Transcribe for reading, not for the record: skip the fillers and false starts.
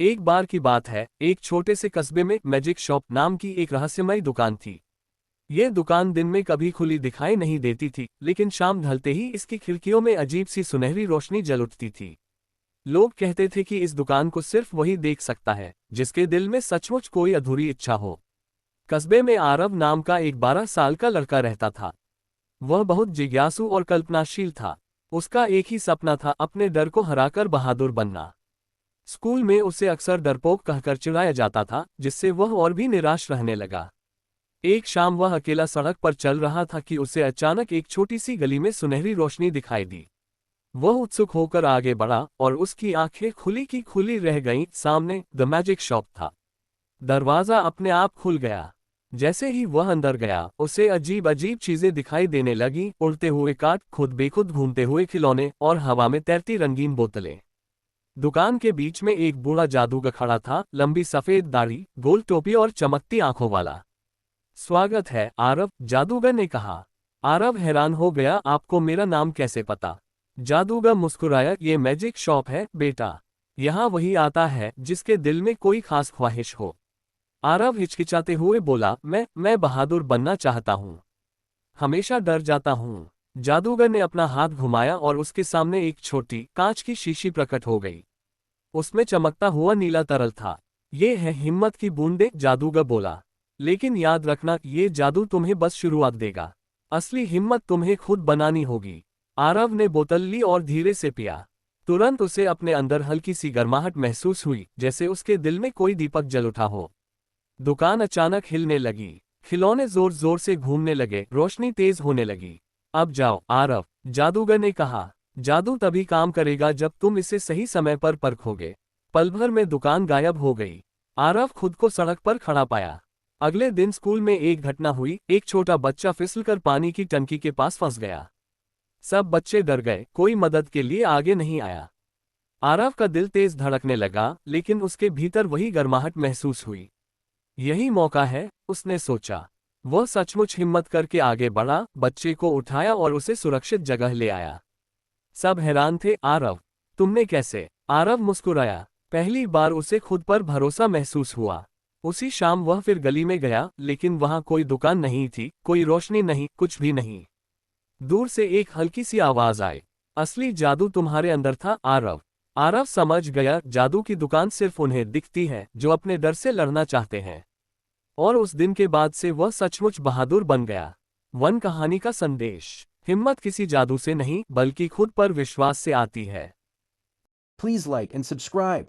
एक बार की बात है, एक छोटे से कस्बे में मैजिक शॉप नाम की एक रहस्यमयी दुकान थी। यह दुकान दिन में कभी खुली दिखाई नहीं देती थी, लेकिन शाम ढलते ही इसकी खिड़कियों में अजीब सी सुनहरी रोशनी जल उठती थी। लोग कहते थे कि इस दुकान को सिर्फ वही देख सकता है जिसके दिल में सचमुच कोई अधूरी इच्छा हो। कस्बे में आरव नाम का एक 12 साल का लड़का रहता था। वह बहुत जिज्ञासु और कल्पनाशील था। उसका एक ही सपना था, अपने डर को हराकर बहादुर बनना। स्कूल में उसे अक्सर डरपोक कहकर चिढ़ाया जाता था, जिससे वह और भी निराश रहने लगा। एक शाम वह अकेला सड़क पर चल रहा था कि उसे अचानक एक छोटी सी गली में सुनहरी रोशनी दिखाई दी। वह उत्सुक होकर आगे बढ़ा और उसकी आंखें खुली की खुली रह गईं। सामने द मैजिक शॉप था। दरवाजा अपने आप खुल गया। जैसे ही वह अंदर गया, उसे अजीब अजीब चीजें दिखाई देने लगीं, उड़ते हुए काट, खुद बेखुद घूमते हुए खिलौने और हवा में तैरती रंगीन बोतलें। दुकान के बीच में एक बूढ़ा जादूगर खड़ा था, लंबी सफेद दाढ़ी, गोल टोपी और चमकती आंखों वाला। स्वागत है आरव, जादूगर ने कहा। आरव हैरान हो गया, आपको मेरा नाम कैसे पता? जादूगर मुस्कुराया, ये मैजिक शॉप है बेटा। यहाँ वही आता है जिसके दिल में कोई खास ख्वाहिश हो। आरव हिचकिचाते हुए बोला, मैं बहादुर बनना चाहता हूँ। हमेशा डर जाता हूँ। जादूगर ने अपना हाथ घुमाया और उसके सामने एक छोटी कांच की शीशी प्रकट हो गई। उसमें चमकता हुआ नीला तरल था। ये है हिम्मत की बूंदें, जादूगर बोला। लेकिन याद रखना, ये जादू तुम्हें बस शुरुआत देगा। असली हिम्मत तुम्हें खुद बनानी होगी। आरव ने बोतल ली और धीरे से पिया। तुरंत उसे अपने अंदर हल्की सी गर्माहट महसूस हुई, जैसे उसके दिल में कोई दीपक जल उठा हो। दुकान अचानक हिलने लगी। खिलौने जोर जोर से घूमने लगे, रोशनी तेज होने लगी। अब जाओ आरव, जादूगर ने कहा। जादू तभी काम करेगा जब तुम इसे सही समय पर परखोगे। पल भर में दुकान गायब हो गई। आरव खुद को सड़क पर खड़ा पाया। अगले दिन स्कूल में एक घटना हुई। एक छोटा बच्चा फिसलकर पानी की टंकी के पास फंस गया। सब बच्चे डर गए, कोई मदद के लिए आगे नहीं आया। आरव का दिल तेज धड़कने लगा, लेकिन उसके भीतर वही गर्माहट महसूस हुई। यही मौका है, उसने सोचा। वह सचमुच हिम्मत करके आगे बढ़ा, बच्चे को उठाया और उसे सुरक्षित जगह ले आया। सब हैरान थे, आरव, तुमने कैसे? आरव मुस्कुराया। पहली बार उसे खुद पर भरोसा महसूस हुआ। उसी शाम वह फिर गली में गया, लेकिन वहां कोई दुकान नहीं थी, कोई रोशनी नहीं, कुछ भी नहीं। दूर से एक हल्की सी आवाज आई, असली जादू तुम्हारे अंदर था आरव। आरव समझ गया, जादू की दुकान सिर्फ उन्हें दिखती है जो अपने डर से लड़ना चाहते हैं। और उस दिन के बाद से वह सचमुच बहादुर बन गया। वन कहानी का संदेश, हिम्मत किसी जादू से नहीं बल्कि खुद पर विश्वास से आती है। Please like and subscribe.